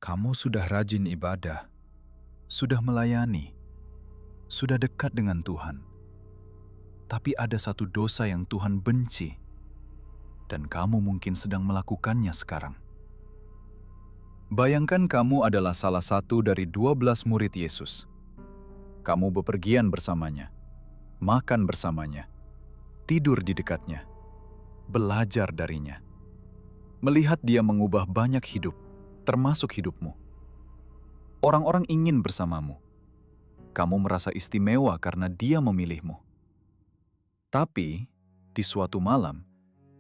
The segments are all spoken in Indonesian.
Kamu sudah rajin ibadah, sudah melayani, sudah dekat dengan Tuhan. Tapi ada satu dosa yang Tuhan benci, dan kamu mungkin sedang melakukannya sekarang. Bayangkan kamu adalah salah satu dari 12 murid Yesus. Kamu bepergian bersamanya, makan bersamanya, tidur di dekatnya, belajar darinya. Melihat dia mengubah banyak hidup, termasuk hidupmu. Orang-orang ingin bersamamu. Kamu merasa istimewa karena dia memilihmu. Tapi, di suatu malam,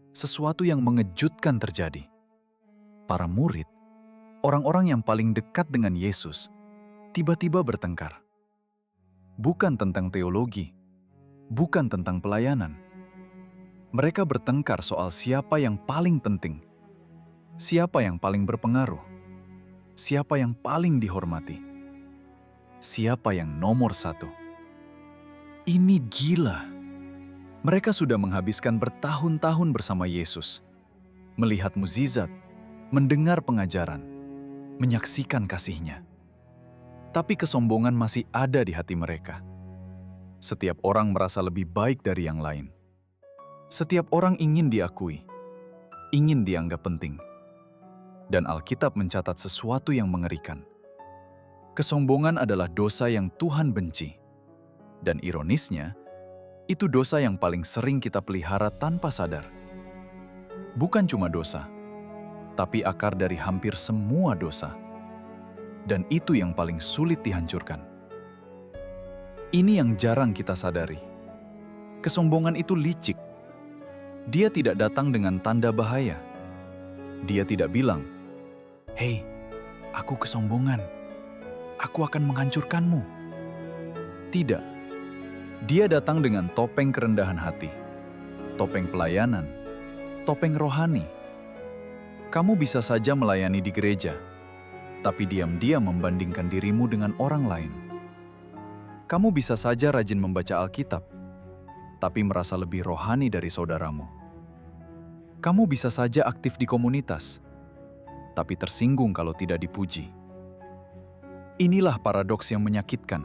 sesuatu yang mengejutkan terjadi. Para murid, orang-orang yang paling dekat dengan Yesus, tiba-tiba bertengkar. Bukan tentang teologi, bukan tentang pelayanan. Mereka bertengkar soal siapa yang paling penting, siapa yang paling berpengaruh, siapa yang paling dihormati, siapa yang nomor satu. Ini gila. Mereka sudah menghabiskan bertahun-tahun bersama Yesus, melihat mukjizat, mendengar pengajaran, menyaksikan kasih-Nya. Tapi kesombongan masih ada di hati mereka. Setiap orang merasa lebih baik dari yang lain. Setiap orang ingin diakui, ingin dianggap penting. Dan Alkitab mencatat sesuatu yang mengerikan. Kesombongan adalah dosa yang Tuhan benci. Dan ironisnya, itu dosa yang paling sering kita pelihara tanpa sadar. Bukan cuma dosa, tapi akar dari hampir semua dosa. Dan itu yang paling sulit dihancurkan. Ini yang jarang kita sadari. Kesombongan itu licik. Dia tidak datang dengan tanda bahaya. Dia tidak bilang, "Hei, aku kesombongan. Aku akan menghancurkanmu." Tidak. Dia datang dengan topeng kerendahan hati, topeng pelayanan, topeng rohani. Kamu bisa saja melayani di gereja, tapi diam-diam membandingkan dirimu dengan orang lain. Kamu bisa saja rajin membaca Alkitab, tapi merasa lebih rohani dari saudaramu. Kamu bisa saja aktif di komunitas, tapi tersinggung kalau tidak dipuji. Inilah paradoks yang menyakitkan.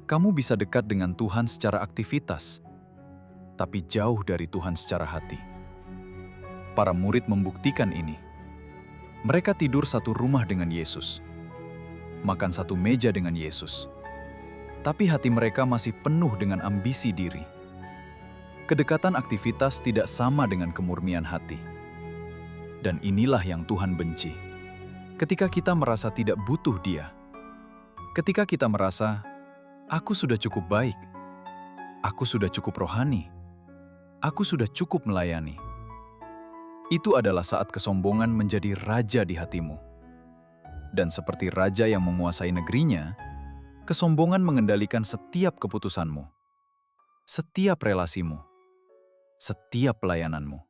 Kamu bisa dekat dengan Tuhan secara aktivitas, tapi jauh dari Tuhan secara hati. Para murid membuktikan ini. Mereka tidur satu rumah dengan Yesus, makan satu meja dengan Yesus, tapi hati mereka masih penuh dengan ambisi diri. Kedekatan aktivitas tidak sama dengan kemurnian hati. Dan inilah yang Tuhan benci. Ketika kita merasa tidak butuh Dia, ketika kita merasa, "Aku sudah cukup baik. Aku sudah cukup rohani. Aku sudah cukup melayani." Itu adalah saat kesombongan menjadi raja di hatimu. Dan seperti raja yang menguasai negerinya, kesombongan mengendalikan setiap keputusanmu, setiap relasimu, setiap pelayananmu.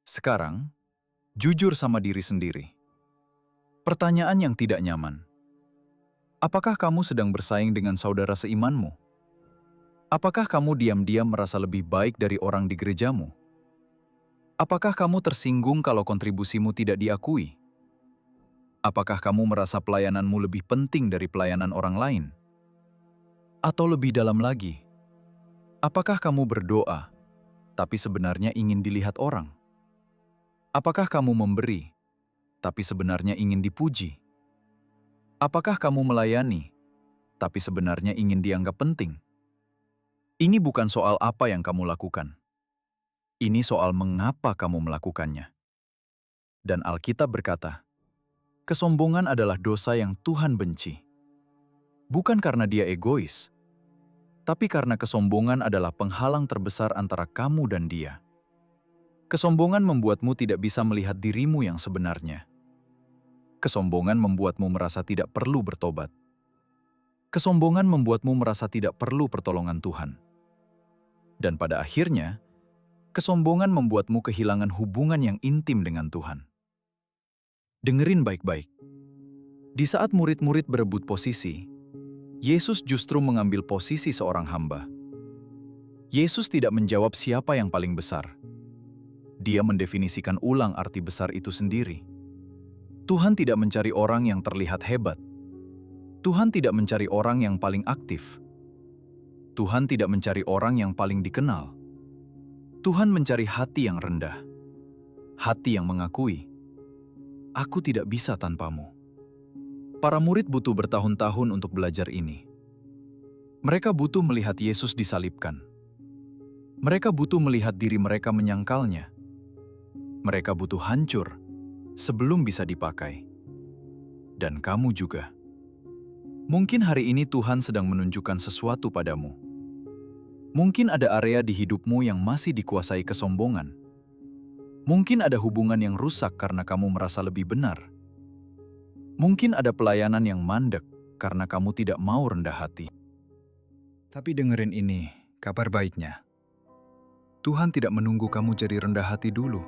Sekarang, jujur sama diri sendiri. Pertanyaan yang tidak nyaman. Apakah kamu sedang bersaing dengan saudara seimanmu? Apakah kamu diam-diam merasa lebih baik dari orang di gerejamu? Apakah kamu tersinggung kalau kontribusimu tidak diakui? Apakah kamu merasa pelayananmu lebih penting dari pelayanan orang lain? Atau lebih dalam lagi, apakah kamu berdoa, tapi sebenarnya ingin dilihat orang? Apakah kamu memberi, tapi sebenarnya ingin dipuji? Apakah kamu melayani, tapi sebenarnya ingin dianggap penting? Ini bukan soal apa yang kamu lakukan. Ini soal mengapa kamu melakukannya. Dan Alkitab berkata, kesombongan adalah dosa yang Tuhan benci. Bukan karena dia egois, tapi karena kesombongan adalah penghalang terbesar antara kamu dan Dia. Kesombongan membuatmu tidak bisa melihat dirimu yang sebenarnya. Kesombongan membuatmu merasa tidak perlu bertobat. Kesombongan membuatmu merasa tidak perlu pertolongan Tuhan. Dan pada akhirnya, kesombongan membuatmu kehilangan hubungan yang intim dengan Tuhan. Dengerin baik-baik. Di saat murid-murid berebut posisi, Yesus justru mengambil posisi seorang hamba. Yesus tidak menjawab siapa yang paling besar. Dia mendefinisikan ulang arti besar itu sendiri. Tuhan tidak mencari orang yang terlihat hebat. Tuhan tidak mencari orang yang paling aktif. Tuhan tidak mencari orang yang paling dikenal. Tuhan mencari hati yang rendah. Hati yang mengakui, "Aku tidak bisa tanpamu." Para murid butuh bertahun-tahun untuk belajar ini. Mereka butuh melihat Yesus disalibkan. Mereka butuh melihat diri mereka menyangkalnya. Mereka butuh hancur sebelum bisa dipakai. Dan kamu juga. Mungkin hari ini Tuhan sedang menunjukkan sesuatu padamu. Mungkin ada area di hidupmu yang masih dikuasai kesombongan. Mungkin ada hubungan yang rusak karena kamu merasa lebih benar. Mungkin ada pelayanan yang mandek karena kamu tidak mau rendah hati. Tapi dengerin ini, kabar baiknya. Tuhan tidak menunggu kamu jadi rendah hati dulu.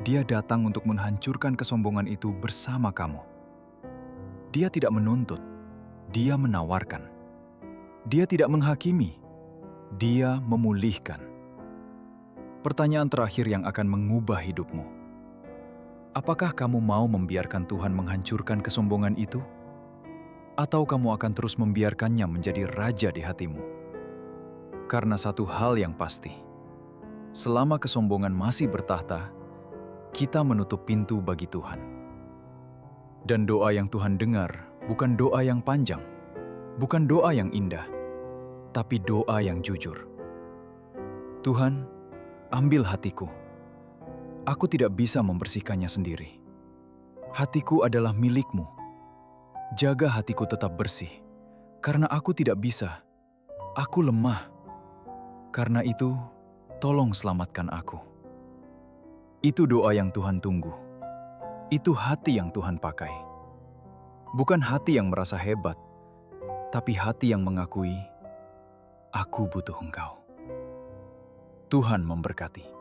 Dia datang untuk menghancurkan kesombongan itu bersama kamu. Dia tidak menuntut, dia menawarkan. Dia tidak menghakimi, dia memulihkan. Pertanyaan terakhir yang akan mengubah hidupmu. Apakah kamu mau membiarkan Tuhan menghancurkan kesombongan itu? Atau kamu akan terus membiarkannya menjadi raja di hatimu? Karena satu hal yang pasti, selama kesombongan masih bertahta, kita menutup pintu bagi Tuhan. Dan doa yang Tuhan dengar bukan doa yang panjang, bukan doa yang indah, tapi doa yang jujur. Tuhan, ambil hatiku. Aku tidak bisa membersihkannya sendiri. Hatiku adalah milik-Mu. Jaga hatiku tetap bersih, karena aku tidak bisa. Aku lemah. Karena itu, tolong selamatkan aku. Itu doa yang Tuhan tunggu. Itu hati yang Tuhan pakai. Bukan hati yang merasa hebat, tapi hati yang mengakui, "Aku butuh Engkau." Tuhan memberkati.